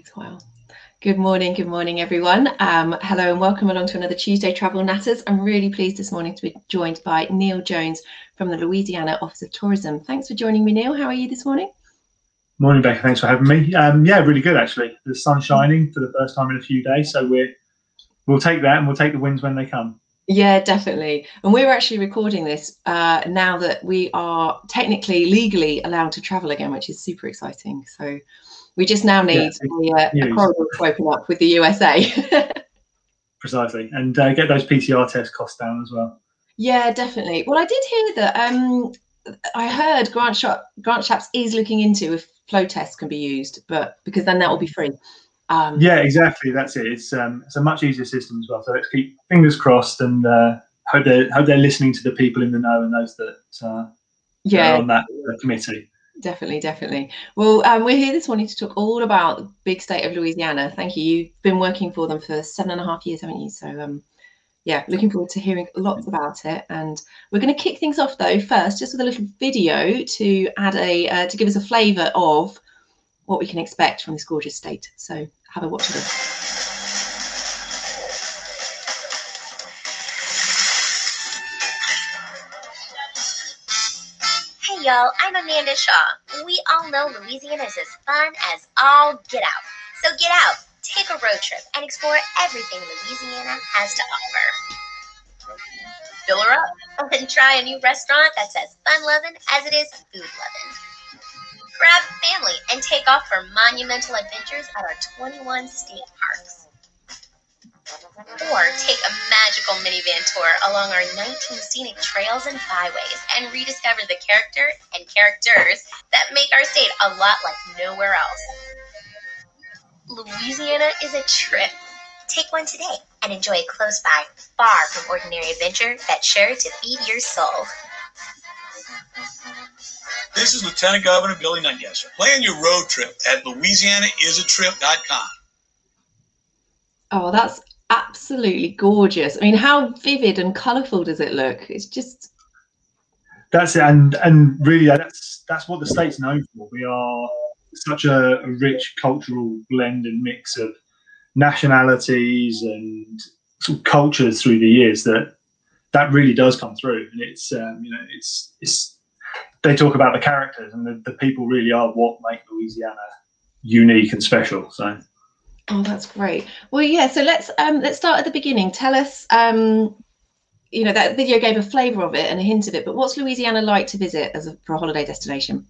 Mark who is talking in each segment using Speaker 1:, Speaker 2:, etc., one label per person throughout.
Speaker 1: takes a while. Good morning, everyone. Hello and welcome along to another Tuesday Travel Natters. I'm really pleased this morning to be joined by Neil Jones from the Louisiana Office of Tourism. Thanks for joining me, Neil. How are you this morning?
Speaker 2: Morning, Becca. Thanks for having me. Yeah, really good actually. The sun's shining for the first time in a few days, so we'll take that and we'll take the winds when they come. Yeah,
Speaker 1: definitely. And we're actually recording this now that we are technically legally allowed to travel again, which is super exciting. So we just now need a corridor to open up with the USA.
Speaker 2: Precisely, and get those PCR test costs down as well.
Speaker 1: Yeah, definitely. Well, I did hear that I heard Grant Shapps is looking into if flow tests can be used, but because then that will be free.
Speaker 2: Yeah, exactly. That's it. It's a much easier system as well. So let's keep fingers crossed and hope they're listening to the people in the know and those that are on that committee.
Speaker 1: Definitely. Well, we're here this morning to talk all about the big state of Louisiana. Thank you. You've been working for them for 7.5 years, haven't you? So yeah, looking forward to hearing lots about it. And we're going to kick things off though first, just with a little video to add to give us a flavour of what we can expect from this gorgeous state. So have a watch of this.
Speaker 3: Hey y'all, I'm Amanda Shaw. We all know Louisiana is as fun as all get out. So get out, take a road trip, and explore everything Louisiana has to offer. Fill her up and try a new restaurant that's as fun-loving as it is food-loving. Grab family and take off for monumental adventures at our 21 state parks. Or take a magical minivan tour along our 19 scenic trails and byways and rediscover the character and characters that make our state a lot like nowhere else. Louisiana is a trip. Take one today and enjoy a close by, far from ordinary adventure that's sure to feed your soul.
Speaker 4: This is Lieutenant Governor Billy Nungesser. Plan your road trip at LouisianaIsATrip.com.
Speaker 1: Oh, that's absolutely gorgeous. I mean, how vivid and colourful does it look? It's just...
Speaker 2: That's it, and really that's what the state's known for. We are such a rich cultural blend and mix of nationalities and sort of cultures through the years that really does come through. And it's it's they talk about the characters, and the people really are what make Louisiana unique and special. So.
Speaker 1: Oh, that's great. Well, yeah. So let's start at the beginning. Tell us, that video gave a flavour of it and a hint of it. But what's Louisiana like to visit for a holiday destination?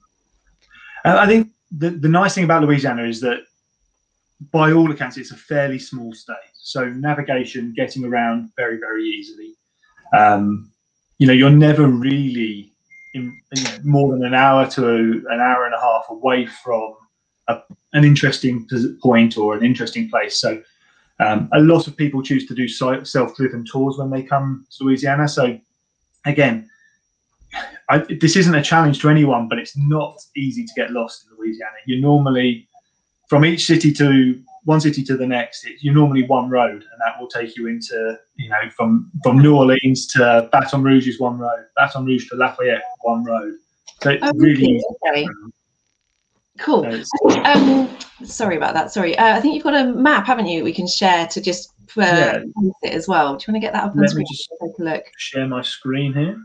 Speaker 2: I think the nice thing about Louisiana is that, by all accounts, it's a fairly small state. So navigation, getting around very, very easily. You're never really more than an hour to an hour and a half away from an interesting point or an interesting place. So a lot of people choose to do self-driven tours when they come to Louisiana. So again, this isn't a challenge to anyone, but it's not easy to get lost in Louisiana. You normally, from one city to the next, you're normally one road, and that will take you into, from New Orleans to Baton Rouge is one road, Baton Rouge to Lafayette, one road. So it's really
Speaker 1: okay. Cool. Sorry about that. Sorry. I think you've got a map, haven't you? We can share to just it as well. Do you want to get that up on the screen?
Speaker 2: Let me just
Speaker 1: take a look.
Speaker 2: Share my screen here.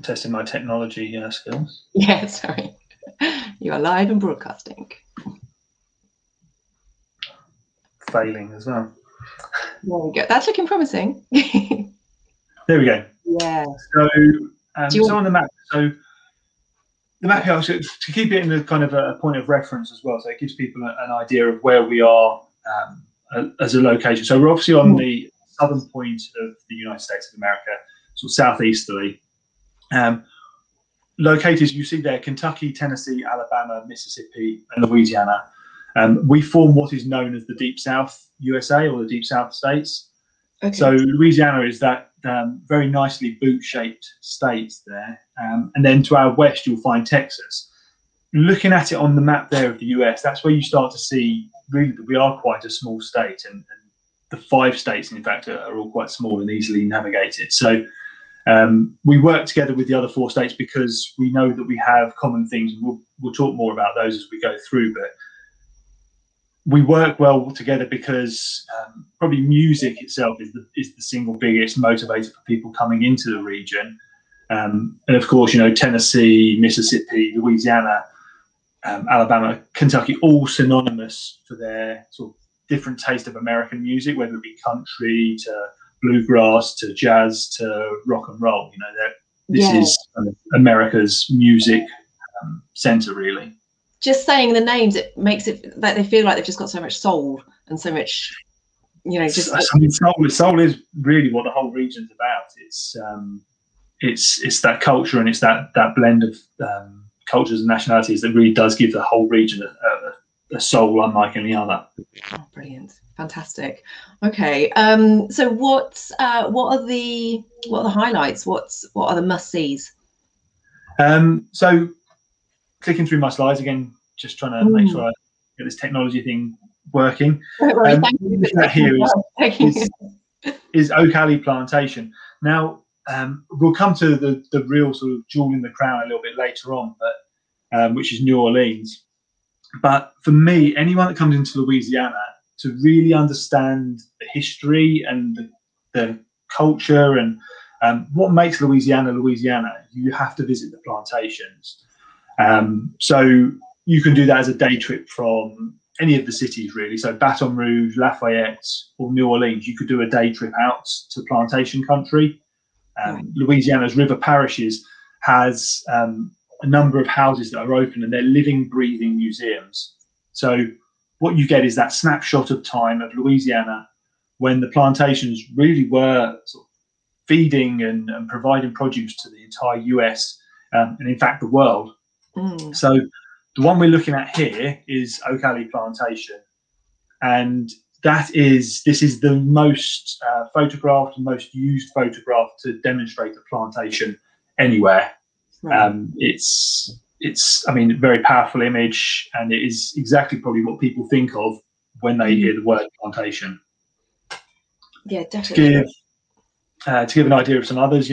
Speaker 2: Testing my technology skills.
Speaker 1: Yeah, sorry. You are live and broadcasting.
Speaker 2: Failing as well.
Speaker 1: There we go. That's looking promising.
Speaker 2: There we go.
Speaker 1: Yeah.
Speaker 2: So on the map, the map here, to keep it in a kind of a point of reference as well, so it gives people an idea of where we are as a location. So we're obviously on the southern point of the United States of America, sort of southeasterly. Located, you see there, Kentucky, Tennessee, Alabama, Mississippi, and Louisiana. We form what is known as the Deep South USA, or the Deep South states. Okay. So Louisiana is that very nicely boot-shaped state there. And then to our west, you'll find Texas. Looking at it on the map there of the US, that's where you start to see really that we are quite a small state. And the 5 states, in fact, are all quite small and easily navigated. So We work together with the other 4 states because we know that we have common things. We'll talk more about those as we go through, but we work well together because probably music itself is the single biggest motivator for people coming into the region. And of course, Tennessee, Mississippi, Louisiana, Alabama, Kentucky, all synonymous for their sort of different taste of American music, whether it be country to bluegrass to jazz to rock and roll. This is kind of America's music center, really.
Speaker 1: Just saying the names, it makes it like they feel like they've just got so much soul and so much, just.
Speaker 2: I mean, soul is really what the whole region's about. It's that culture and it's that blend of cultures and nationalities that really does give the whole region a soul unlike any other.
Speaker 1: Oh, brilliant. Fantastic. Okay. So what are the highlights? What are the must-sees?
Speaker 2: So clicking through my slides again, just trying to make sure I get this technology thing working.
Speaker 1: Don't worry, thank you.
Speaker 2: Here is Oak Alley Plantation. Now, we'll come to the real sort of jewel in the crown a little bit later on, but which is New Orleans. But for me, anyone that comes into Louisiana, to really understand the history and the culture and what makes Louisiana, you have to visit the plantations. So you can do that as a day trip from any of the cities, really. So Baton Rouge, Lafayette, or New Orleans, you could do a day trip out to plantation country. Louisiana's river parishes has a number of houses that are open and they're living, breathing museums. So what you get is that snapshot of time of Louisiana when the plantations really were sort of feeding and providing produce to the entire US and in fact the world. So the one we're looking at here is Oak Alley Plantation, and this is the most photographed and most used photograph to demonstrate a plantation anywhere. It's I mean, a very powerful image, and it is exactly probably what people think of when they hear the word plantation.
Speaker 1: Yeah, definitely.
Speaker 2: To give an idea of some others,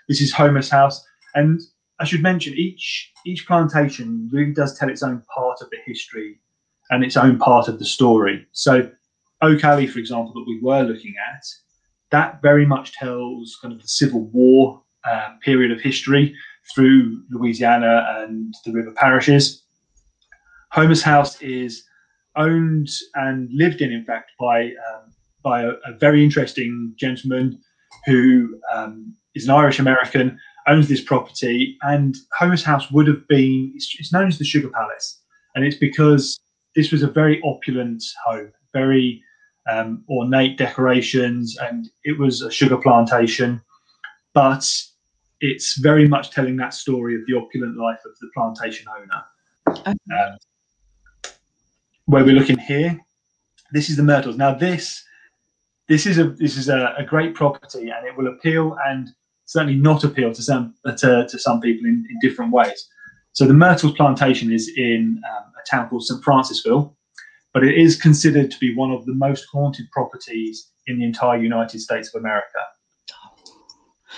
Speaker 2: this is Homer's house, and I should mention each plantation really does tell its own part of the history and its own part of the story. So Oak Alley, for example, that we were looking at, that very much tells kind of the Civil War period of history through Louisiana and the river parishes. Homer's house is owned and lived in fact, by a very interesting gentleman who is an Irish American, owns this property, and Homer's house would have been, it's known as the Sugar Palace, and it's because this was a very opulent home, very ornate decorations, and it was a sugar plantation, but it's very much telling that story of the opulent life of the plantation owner. Where we're looking here, this is the Myrtles. Now this is a great property, and it will appeal and certainly not appeal to some people in different ways. So the Myrtles Plantation is in a town called St. Francisville, but it is considered to be one of the most haunted properties in the entire United States of America.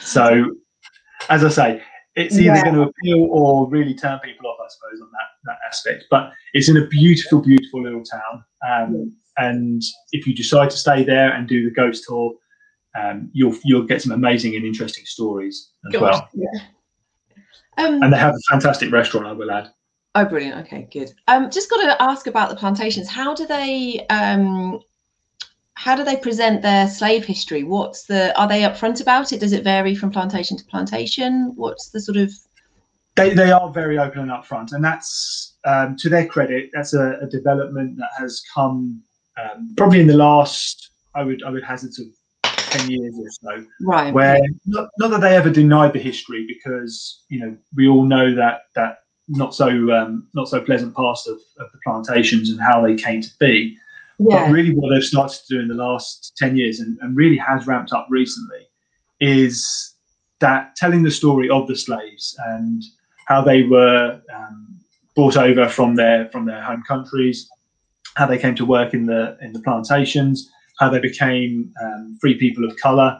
Speaker 2: So, as I say, it's either going to appeal or really turn people off, I suppose, on that aspect. But it's in a beautiful, beautiful little town. And if you decide to stay there and do the ghost tour, you'll get some amazing and interesting stories as well.
Speaker 1: Yeah.
Speaker 2: And they have a fantastic restaurant, I will add.
Speaker 1: Oh, brilliant. Okay, good. Just got to ask about the plantations. How do they present their slave history? Are they upfront about it? Does it vary from plantation to plantation? What's the sort of?
Speaker 2: They are very open and upfront, and that's to their credit. That's a development that has come probably in the last, I would hazard to 10 years or so,
Speaker 1: right?
Speaker 2: Where not that they ever denied the history, because we all know that not so pleasant past of the plantations and how they came to be. Yeah. But really what they've started to do in the last 10 years and really has ramped up recently is that telling the story of the slaves and how they were brought over from their home countries, how they came to work in the plantations, how they became free people of color,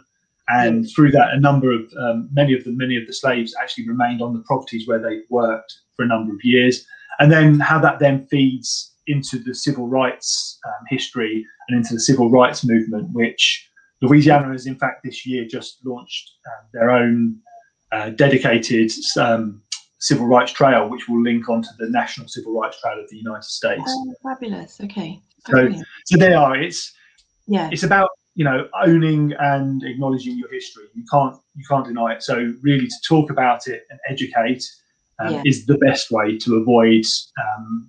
Speaker 2: And through that, a number of many of the slaves actually remained on the properties where they worked for a number of years. And then how that then feeds into the civil rights history and into the civil rights movement, which Louisiana has, in fact, this year just launched their own dedicated civil rights trail, which will link onto the National Civil Rights Trail of the United States.
Speaker 1: Oh, fabulous. Okay.
Speaker 2: So they are. It's
Speaker 1: Yeah.
Speaker 2: It's about, you know, owning and acknowledging your history. You can't deny it. So really, to talk about it and educate is the best way to avoid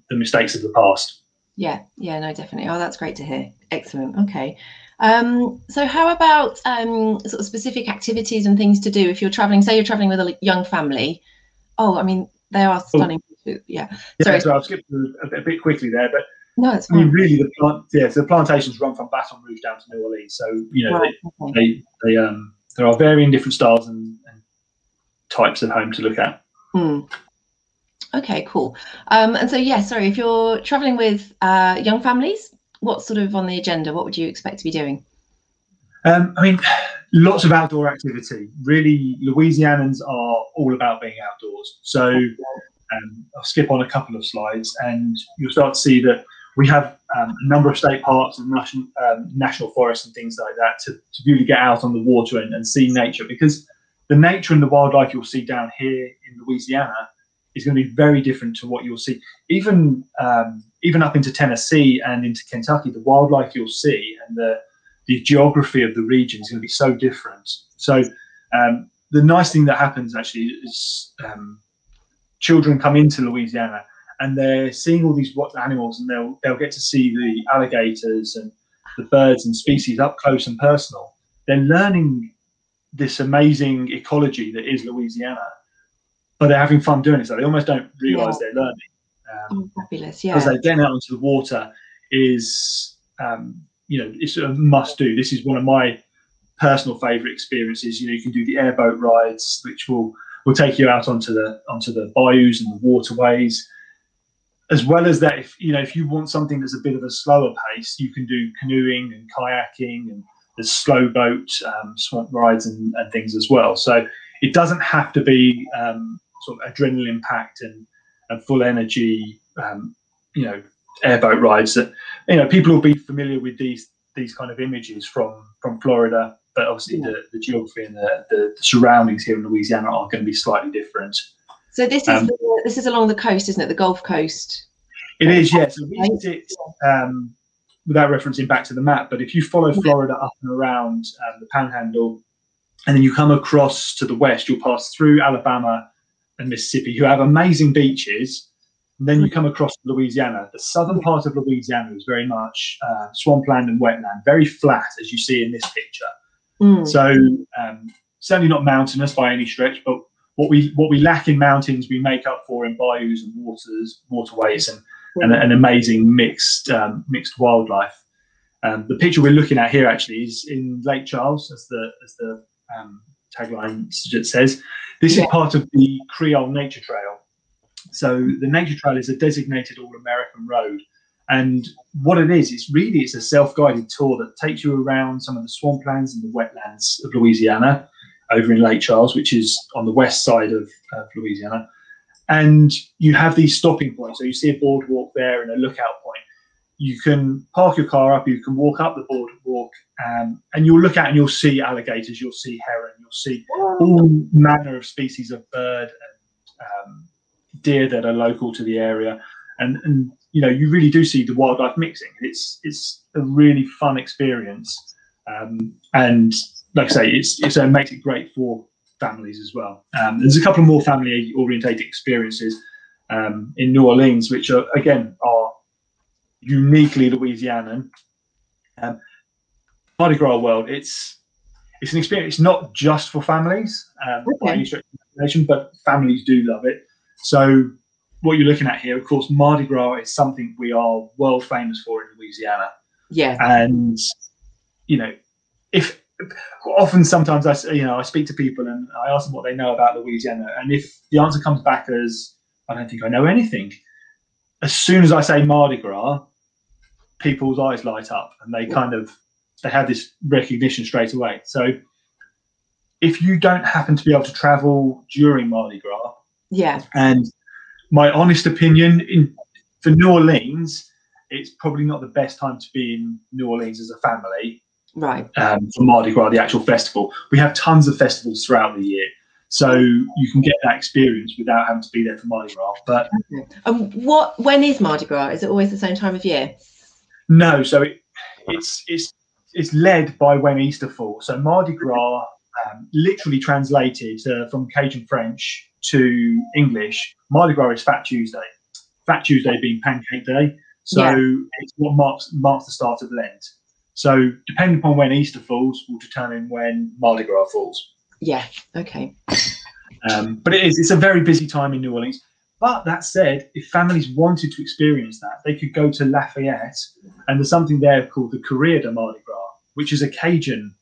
Speaker 2: the mistakes of the past.
Speaker 1: Yeah, no, definitely. Oh, that's great to hear. Excellent. Okay. So how about sort of specific activities and things to do if you're traveling, say you're traveling with a young family? Oh, I mean, they are stunning. Yeah. Sorry.
Speaker 2: So I've skipped a bit quickly there, but
Speaker 1: no, it's fine.
Speaker 2: I mean, really, the plantations run from Baton Rouge down to New Orleans. So, you know, right, there are varying different styles and types of home to look at.
Speaker 1: Okay, cool. And so, sorry, if you're traveling with young families, what's sort of on the agenda? What would you expect to be doing?
Speaker 2: I mean, lots of outdoor activity. Really, Louisianans are all about being outdoors. So I'll skip on a couple of slides and you'll start to see that we have a number of state parks and national forests and things like that to really get out on the water and see nature, because the nature and the wildlife you'll see down here in Louisiana is going to be very different to what you'll see. Even up into Tennessee and into Kentucky, the wildlife you'll see and the geography of the region is going to be so different. So the nice thing that happens actually is children come into Louisiana and they're seeing all these animals, and they'll get to see the alligators and the birds and species up close and personal. They're learning this amazing ecology that is Louisiana, but they're having fun doing it. So they almost don't realise they're learning.
Speaker 1: Fabulous,
Speaker 2: because they get out into the water is, you know, it's a must do. This is one of my personal favourite experiences. You know, you can do the airboat rides, which will take you out onto the bayous and the waterways. As well as that, if you want something that's a bit of a slower pace, you can do canoeing and kayaking, and there's slow boat swamp rides and things as well. So it doesn't have to be sort of adrenaline packed and full energy, you know, airboat rides that, you know, people will be familiar with these kind of images from Florida, but obviously the geography and the surroundings here in Louisiana are going to be slightly different.
Speaker 1: So this is along the coast, isn't it? The Gulf Coast.
Speaker 2: It is, yes. So we did it without referencing back to the map, but if you follow Florida up and around the Panhandle, and then you come across to the west, you'll pass through Alabama and Mississippi, who have amazing beaches. And then you come across Louisiana. The southern part of Louisiana is very much swampland and wetland, very flat, as you see in this picture. So certainly not mountainous by any stretch, but what we lack in mountains, we make up for in bayous and waterways, and an amazing mixed wildlife. The picture we're looking at here actually is in Lake Charles, as the tagline says. This is part of the Creole Nature Trail. So the Nature Trail is a designated all-American road, and what it is, it's a self-guided tour that takes you around some of the swamplands and the wetlands of Louisiana, over in Lake Charles, which is on the west side of Louisiana. And you have these stopping points. So you see a boardwalk there and a lookout point. You can park your car up, you can walk up the boardwalk, and you'll look out and you'll see alligators, you'll see heron, you'll see all manner of species of bird and deer that are local to the area. And you know, you really do see the wildlife mixing. It's a really fun experience. And like I say, it makes it great for families as well. There's a couple of more family orientated experiences in New Orleans, which are uniquely Louisianan. Mardi Gras World, it's an experience not just for families, by any stretch of the imagination, but families do love it. So what you're looking at here, of course, Mardi Gras is something we are world famous for in Louisiana. Yeah. And you know, sometimes I speak to people and I ask them what they know about Louisiana, and if the answer comes back as I don't think I know anything, as soon as I say Mardi Gras, people's eyes light up and they have this recognition straight away. So if you don't happen to be able to travel during Mardi Gras,
Speaker 1: Yeah.
Speaker 2: and my honest opinion, for New Orleans, it's probably not the best time to be in New Orleans as a family.
Speaker 1: Right.
Speaker 2: For Mardi Gras, the actual festival. We have tons of festivals throughout the year, so you can get that experience without having to be there for Mardi Gras. But
Speaker 1: when is Mardi Gras? Is it always the same time of year?
Speaker 2: No, so it's led by when Easter falls. So Mardi Gras, literally translated from Cajun French to English, Mardi Gras is Fat Tuesday. Fat Tuesday being Pancake Day, so it's what marks the start of Lent. So depending upon when Easter falls, will determine when Mardi Gras falls.
Speaker 1: Yeah. Okay.
Speaker 2: But it's a very busy time in New Orleans. But that said, if families wanted to experience that, they could go to Lafayette, and there's something there called the Courrier de Mardi Gras, which is a Cajun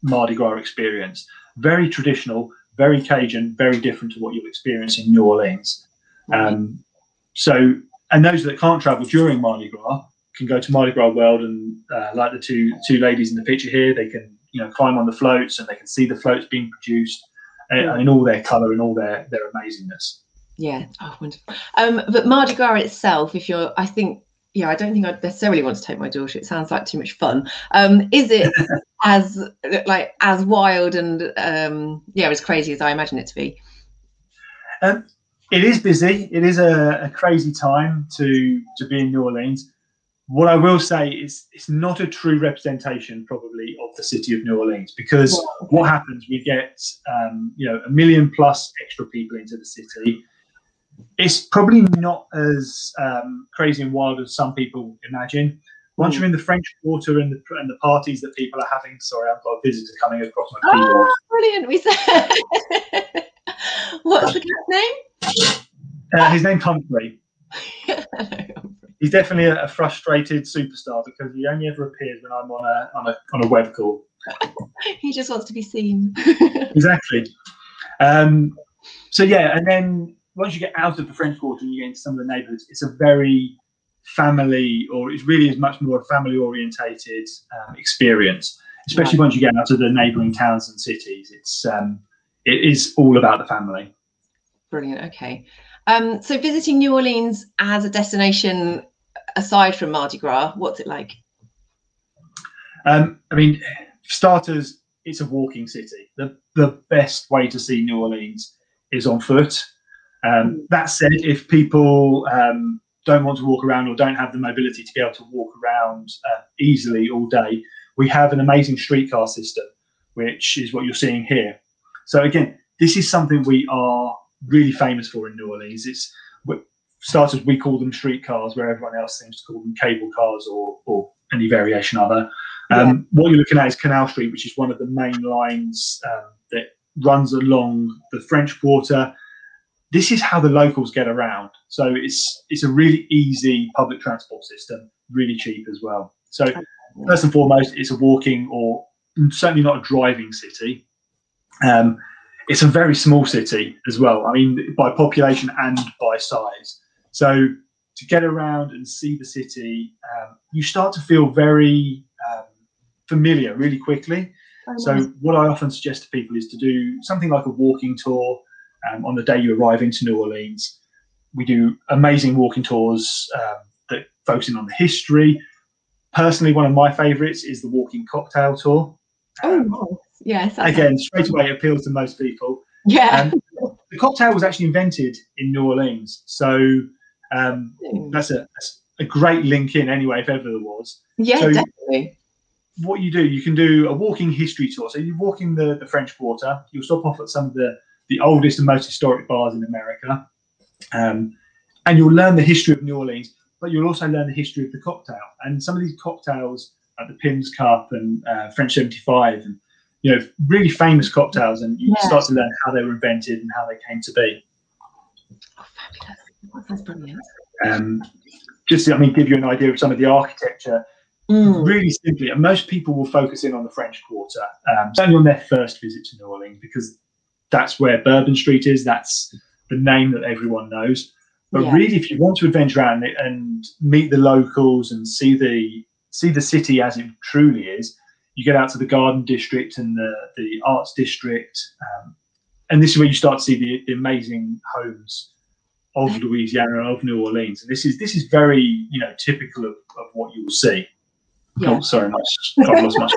Speaker 2: Mardi Gras experience. Very traditional, very Cajun, very different to what you'll experience in New Orleans. And those that can't travel during Mardi Gras can go to Mardi Gras World, and like the two ladies in the picture here, they can climb on the floats, and they can see the floats being produced in all their colour and all their amazingness. Yeah.
Speaker 1: Oh, wonderful. But Mardi Gras itself, I don't think I'd necessarily want to take my daughter. It sounds like too much fun. Is it as wild and as crazy as I imagine it to be?
Speaker 2: It is busy. It is a crazy time to be in New Orleans. What I will say is it's not a true representation, probably, of the city of New Orleans, because what happens, we get 1 million plus extra people into the city. It's probably not as crazy and wild as some people imagine. Once you're in the French Quarter and the parties that people are having, sorry, I've got a visitor coming across my keyboard.
Speaker 1: Oh, brilliant! We said, what's the cat's name?
Speaker 2: His name's Humphrey. He's definitely a frustrated superstar because he only ever appears when I'm on a web call.
Speaker 1: He just wants to be seen.
Speaker 2: Exactly. So yeah, and then once you get out of the French Quarter and you get into some of the neighbourhoods, it's a very family, or it really is much more a family orientated experience. Especially once you get out to the neighbouring towns and cities, it is all about the family.
Speaker 1: Brilliant. Okay. So visiting New Orleans as a destination, aside from Mardi Gras, what's it like?
Speaker 2: I mean, for starters, it's a walking city. The best way to see New Orleans is on foot. That said, if people don't want to walk around or don't have the mobility to be able to walk around easily all day, we have an amazing streetcar system, which is what you're seeing here. So again, this is something we are really famous for in New Orleans. It's starters, we call them streetcars, where everyone else seems to call them cable cars or any variation other. What you're looking at is Canal Street, which is one of the main lines that runs along the French Quarter. This is how the locals get around. So it's a really easy public transport system, really cheap as well. So first and foremost, it's a walking, or certainly not a driving city. It's a very small city as well. I mean, by population and by size. So to get around and see the city, you start to feel very familiar really quickly. So what I often suggest to people is to do something like a walking tour on the day you arrive into New Orleans. We do amazing walking tours that focus in on the history. Personally, one of my favourites is the walking cocktail tour.
Speaker 1: Yes.
Speaker 2: Again, straight away it appeals to most people.
Speaker 1: Yeah.
Speaker 2: The cocktail was actually invented in New Orleans, so that's a great link in anyway, if ever there was.
Speaker 1: Yeah,
Speaker 2: so
Speaker 1: definitely.
Speaker 2: What you do, you can do a walking history tour. So you walk in the French Quarter. You'll stop off at some of the oldest and most historic bars in America, and you'll learn the history of New Orleans. But you'll also learn the history of the cocktail, and some of these cocktails, like the Pim's Cup and French 75, and really famous cocktails, and you start to learn how they were invented and how they came to be.
Speaker 1: Oh, fabulous! That's brilliant.
Speaker 2: Just to, give you an idea of some of the architecture. Really simply, and most people will focus in on the French Quarter, certainly on their first visit to New Orleans, because that's where Bourbon Street is. That's the name that everyone knows. But really, if you want to adventure out and meet the locals and see the city as it truly is, you get out to the Garden District and the Arts District, and this is where you start to see the amazing homes of Louisiana, of New Orleans. And this is very, you know, typical of what you will see.
Speaker 1: Yeah.
Speaker 2: Oh, sorry, I've lost my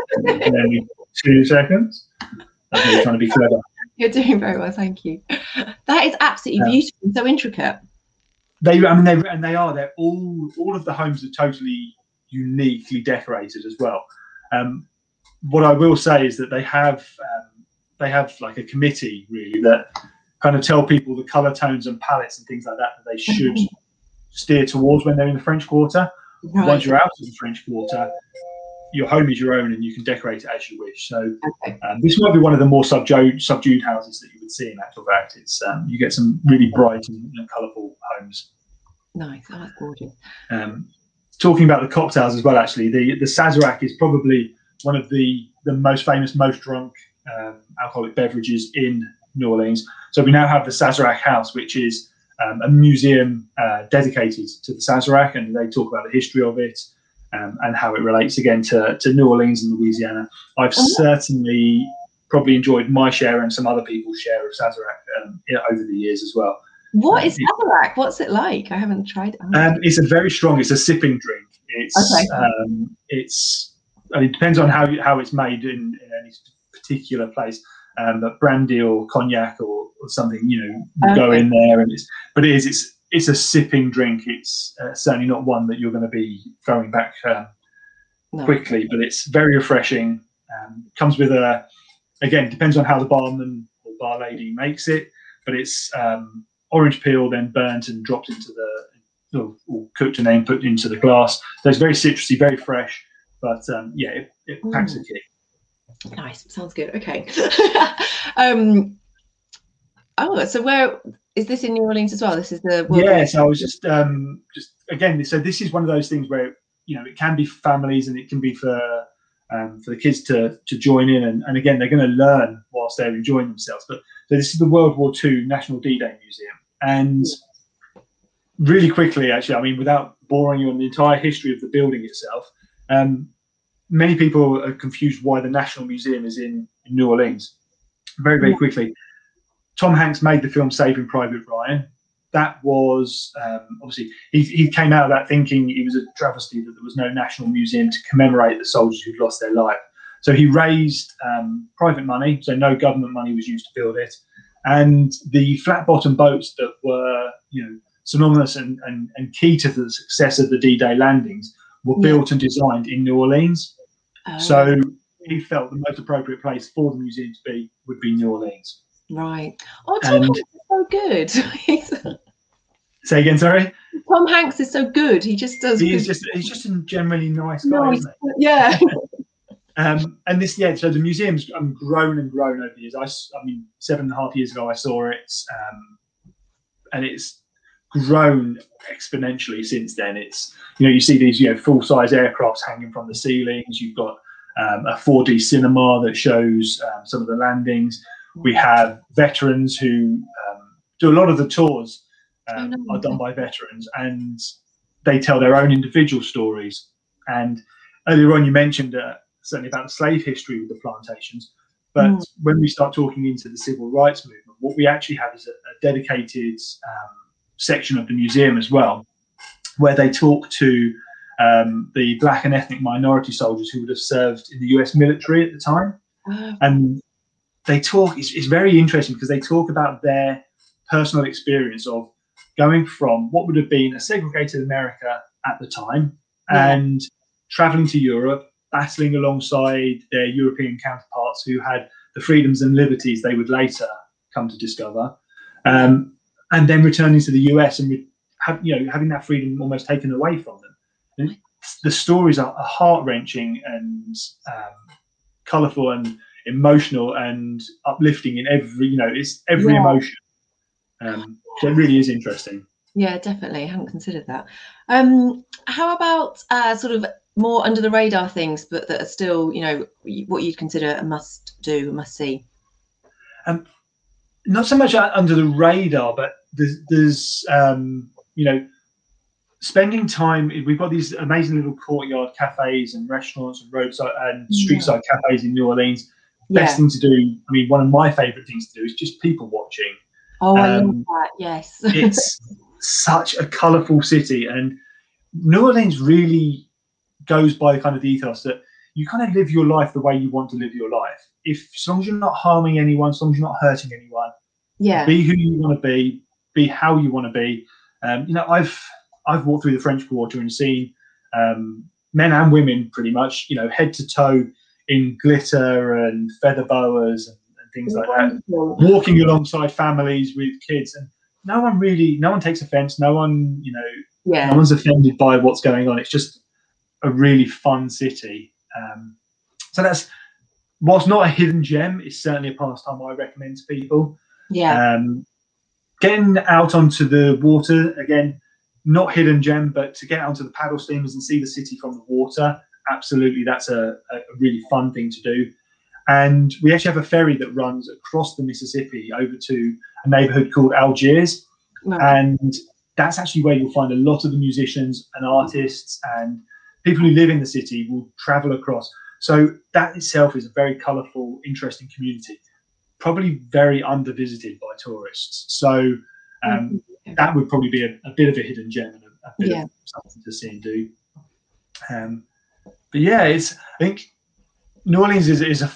Speaker 2: 2 seconds. I'm really trying to be clever.
Speaker 1: You're doing very well, thank you. That is absolutely beautiful, so intricate.
Speaker 2: They're all of the homes are totally uniquely decorated as well. What I will say is that they have like a committee really that kind of tell people the color tones and palettes and things like that they should steer towards when they're in the French Quarter. Right. Once you're out of the French Quarter, your home is your own and you can decorate it as you wish. So this might be one of the more subdued houses that you would see in actual fact. It's you get some really bright and colourful homes. Nice,
Speaker 1: oh, that's gorgeous.
Speaker 2: Talking about the cocktails as well, actually, the Sazerac is probably one of the most famous, most drunk alcoholic beverages in New Orleans. So we now have the Sazerac House, which is a museum dedicated to the Sazerac, and they talk about the history of it and how it relates again to New Orleans and Louisiana. I've certainly probably enjoyed my share and some other people's share of Sazerac over the years as well.
Speaker 1: What is Sazerac? What's it like? I haven't tried it.
Speaker 2: It's a very strong. It's a sipping drink. It depends on how it's made in any particular place. But brandy or cognac or something, you know, will go in there, and it's a sipping drink. It's certainly not one that you're going to be throwing back quickly, but it's very refreshing. Comes with again, depends on how the barman or bar lady makes it, but it's orange peel then burnt and dropped into or cooked and then put into the glass. So it's very citrusy, very fresh, but it packs a kick.
Speaker 1: Nice, sounds good. Okay. So where is this in New Orleans as well? This is the
Speaker 2: So I was just again. So this is one of those things where, you know, it can be for families and it can be for the kids to join in, and again they're going to learn whilst they're enjoying themselves. But so this is the World War II National D-Day Museum, and really quickly, actually, I mean, without boring you on the entire history of the building itself. Many people are confused why the National Museum is in New Orleans. Very, very quickly, Tom Hanks made the film Saving Private Ryan. That was obviously he came out of that thinking it was a travesty that there was no national museum to commemorate the soldiers who'd lost their life. So he raised private money, so no government money was used to build it, and the flat-bottom boats that were, you know, synonymous and key to the success of the D-Day landings were built and designed in New Orleans. So he felt the most appropriate place for the museum to be would be New Orleans.
Speaker 1: Right. Oh, Tom Hanks is so good.
Speaker 2: Say again, sorry?
Speaker 1: Tom Hanks is so good. He just does.
Speaker 2: He's just a generally nice guy, isn't he?
Speaker 1: Yeah.
Speaker 2: And this, so the museum's grown and grown over the years. I mean, 7.5 years ago I saw it, and it's grown exponentially since then. It's, you know, you see these, you know, full-size aircrafts hanging from the ceilings. You've got a 4D cinema that shows some of the landings. We have veterans who do a lot of the tours are done by veterans, and they tell their own individual stories. And earlier on you mentioned certainly about the slave history with the plantations, but when we start talking into the civil rights movement, what we actually have is a dedicated section of the museum as well, where they talk to the black and ethnic minority soldiers who would have served in the US military at the time. And they talk, it's very interesting because they talk about their personal experience of going from what would have been a segregated America at the time and traveling to Europe, battling alongside their European counterparts who had the freedoms and liberties they would later come to discover, and then returning to the US and having that freedom almost taken away from them. And the stories are heart-wrenching and colourful and emotional and uplifting in every, it's every emotion. So it really is interesting.
Speaker 1: Yeah, definitely. I hadn't considered that. How about sort of more under the radar things, but that are still, what you'd consider a must do, a must see?
Speaker 2: Not so much under the radar, but there's spending time, we've got these amazing little courtyard cafes and restaurants and roadside and street-side cafes in New Orleans. Best thing to do, I mean, one of my favorite things to do is just people watching.
Speaker 1: Oh, I love that. Yes.
Speaker 2: It's such a colorful city, and New Orleans really goes by the kind of ethos that you kind of live your life the way you want to live your life. As long as you're not harming anyone, as long as you're not hurting anyone, be who you want to be how you want to be. You know, I've walked through the French Quarter and seen men and women pretty much, you know, head to toe in glitter and feather boas and things like that, walking alongside families with kids, and no one takes offense. No one, you know, no one's offended by what's going on. It's just a really fun city. So that's, whilst not a hidden gem, it's certainly a pastime I recommend to people. Getting out onto the water, again, not hidden gem, but to get onto the paddle steamers and see the city from the water, absolutely, that's a really fun thing to do. And we actually have a ferry that runs across the Mississippi over to a neighbourhood called Algiers. And that's actually where you'll find a lot of the musicians and artists and people who live in the city will travel across. So that itself is a very colourful, interesting community, probably very under-visited by tourists. So that would probably be a bit of a hidden gem and a bit of something to see and do. But yeah, I think New Orleans is a,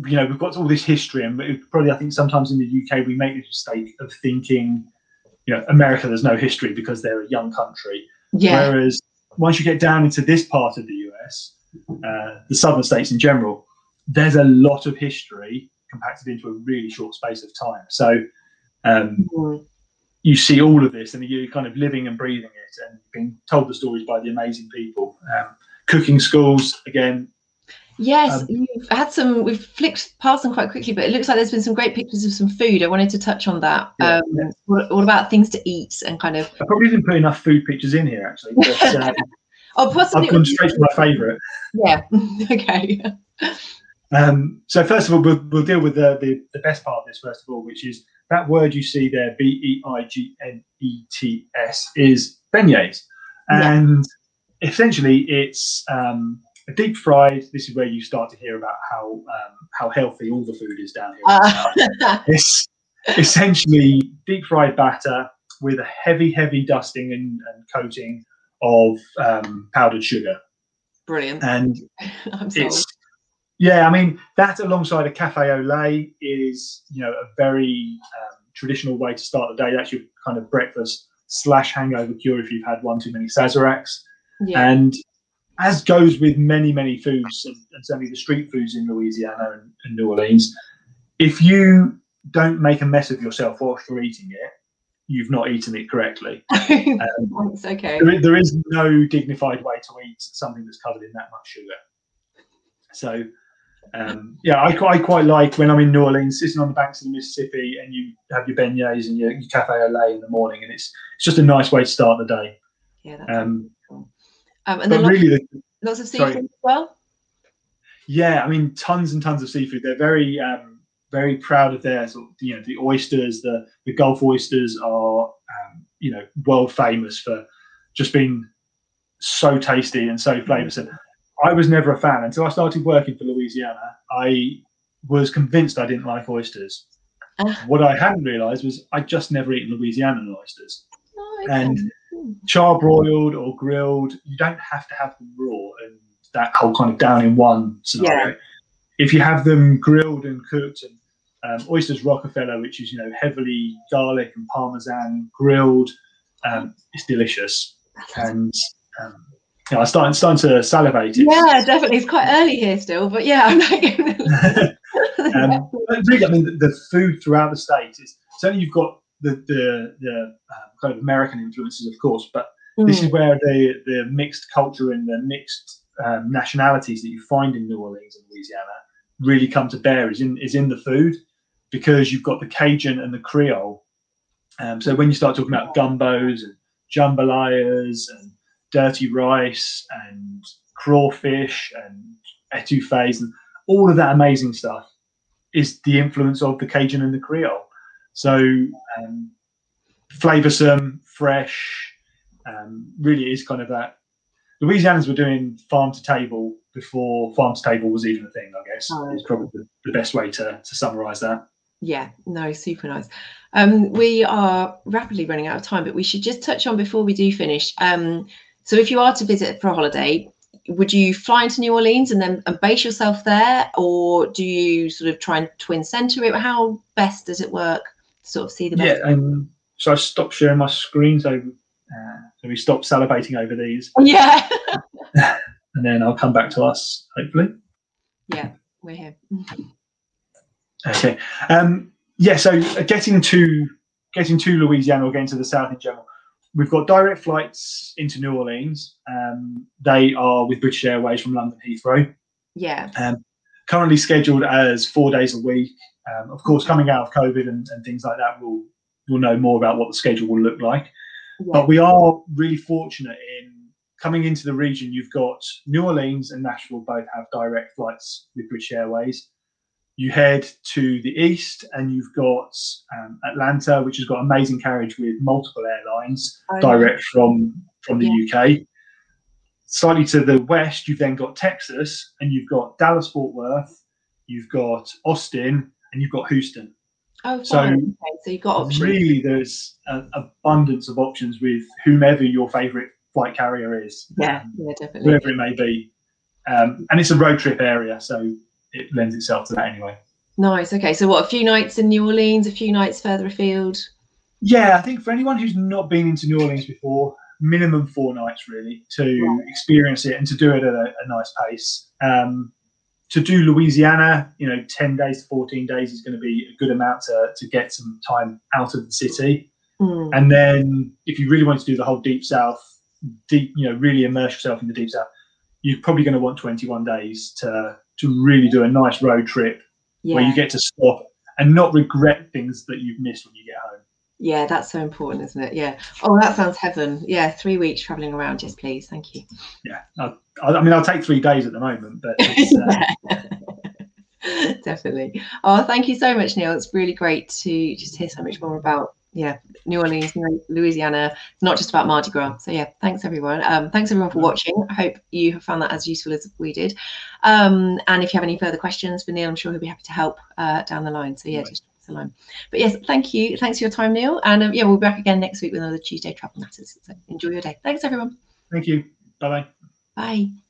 Speaker 2: you know, we've got all this history, and probably, I think sometimes in the UK we make the mistake of thinking, you know, America, there's no history because they're a young country. Whereas once you get down into this part of the US, the southern states in general, there's a lot of history compacted into a really short space of time. So you see all of this, and you're kind of living and breathing it, and being told the stories by the amazing people. Cooking schools, again.
Speaker 1: Yes, you've had some, we've flicked past them quite quickly, but it looks like there's been some great pictures of some food. I wanted to touch on that. What about things to eat and kind of...
Speaker 2: I probably didn't put enough food pictures in here, actually. But,
Speaker 1: possibly.
Speaker 2: I've gone straight to my favourite.
Speaker 1: Yeah, okay.
Speaker 2: So first of all, we'll deal with the best part of this, first of all, which is that word you see there, B-E-I-G-N-E-T-S, is beignets. And essentially it's... a deep fried. This is where you start to hear about how healthy all the food is down here. It's essentially deep fried batter with a heavy dusting and coating of powdered sugar.
Speaker 1: Brilliant.
Speaker 2: And
Speaker 1: I'm sold.
Speaker 2: I mean, that alongside a cafe au lait is, you know, a very traditional way to start the day. That's your kind of breakfast / hangover cure if you've had one too many Sazeracs. And as goes with many foods, and certainly the street foods in Louisiana and New Orleans, if you don't make a mess of yourself whilst you're eating it, you've not eaten it correctly.
Speaker 1: It's okay.
Speaker 2: There is no dignified way to eat something that's covered in that much sugar. So, I quite like when I'm in New Orleans, sitting on the banks of the Mississippi, and you have your beignets and your cafe au lait in the morning, and it's just a nice way to start the day.
Speaker 1: Yeah, that's cool. And then lots of seafood as well. Yeah,
Speaker 2: I mean, tons and tons of seafood. They're very, very proud of their sort of, you know, the oysters. The Gulf oysters are, you know, world famous for just being so tasty and so flavoursome. I was never a fan until I started working for Louisiana. I was convinced I didn't like oysters. What I hadn't realised was I'd just never eaten Louisianan oysters. And charbroiled or grilled, you don't have to have them raw and that whole kind of down in one scenario. If you have them grilled and cooked, and oysters Rockefeller, which is, you know, heavily garlic and parmesan grilled, it's delicious. And I'm starting to salivate.
Speaker 1: Yeah, definitely. It's quite early here still, but yeah, I'm like...
Speaker 2: really, I mean, the food throughout the state is certainly, you've got the kind of American influences, of course, but this is where the mixed culture and the mixed nationalities that you find in New Orleans and Louisiana really come to bear is in the food, because you've got the Cajun and the Creole. So when you start talking about gumbos and jambalayas and dirty rice and crawfish and etouffees and all of that amazing stuff is the influence of the Cajun and the Creole. So flavoursome, fresh, Really is kind of that. Louisianans were doing farm to table before farm to table was even a thing, I guess. Is probably the best way to summarize that.
Speaker 1: Yeah, no, super nice. We are rapidly running out of time, but we should just touch on before we do finish. So if you are to visit for a holiday, would you fly into New Orleans and then base yourself there, or do you sort of try and twin center it? How best does it work to sort of see the best?
Speaker 2: Yeah, so I stopped sharing my screen, so we stop salivating over these.
Speaker 1: Yeah.
Speaker 2: And then I'll come back to us, hopefully.
Speaker 1: Yeah, we're here.
Speaker 2: Okay. Yeah, so getting to Louisiana, or getting to the south in general, we've got direct flights into New Orleans. They are with British Airways from London Heathrow.
Speaker 1: Yeah.
Speaker 2: Currently scheduled as 4 days a week. Of course, coming out of COVID and things like that, we'll know more about what the schedule will look like. Yeah. But we are really fortunate in coming into the region. You've got New Orleans and Nashville both have direct flights with British Airways. You head to the east and you've got Atlanta, which has got amazing carriage with multiple airlines direct from the UK. Slightly to the west, you've then got Texas, and you've got Dallas, Fort Worth, you've got Austin, and you've got Houston.
Speaker 1: Oh, fine. Okay, so you've got options.
Speaker 2: Really, there's an abundance of options with whomever your favourite flight carrier is.
Speaker 1: Yeah, definitely.
Speaker 2: Whoever it may be. And it's a road trip area, so it lends itself to that anyway.
Speaker 1: Nice. Okay, so what, a few nights in New Orleans, a few nights further afield?
Speaker 2: Yeah, I think for anyone who's not been into New Orleans before, minimum 4 nights really to experience it and to do it at a nice pace. To do Louisiana, 10 days to 14 days is going to be a good amount to get some time out of the city. And then if you really want to do the whole deep south, really immerse yourself in the deep south, you're probably going to want 21 days to really do a nice road trip where you get to stop and not regret things that you've missed when you get home.
Speaker 1: Yeah, that's so important, isn't it? Yeah. Oh, that sounds heaven. Yeah, 3 weeks traveling around. Yes, please. Thank you.
Speaker 2: Yeah. I'll take 3 days at the moment, but
Speaker 1: definitely. Oh, thank you so much, Neil. It's really great to just hear so much more about New Orleans, Louisiana, not just about Mardi Gras. So yeah, thanks everyone. Thanks everyone for watching. I hope you have found that as useful as we did. And if you have any further questions for Neil, I'm sure he'll be happy to help down the line. So yeah, just drop us a line. But yes, thank you. Thanks for your time, Neil. And we'll be back again next week with another Tuesday Travel Matters. So enjoy your day. Thanks everyone.
Speaker 2: Thank you. Bye-bye.
Speaker 1: Bye.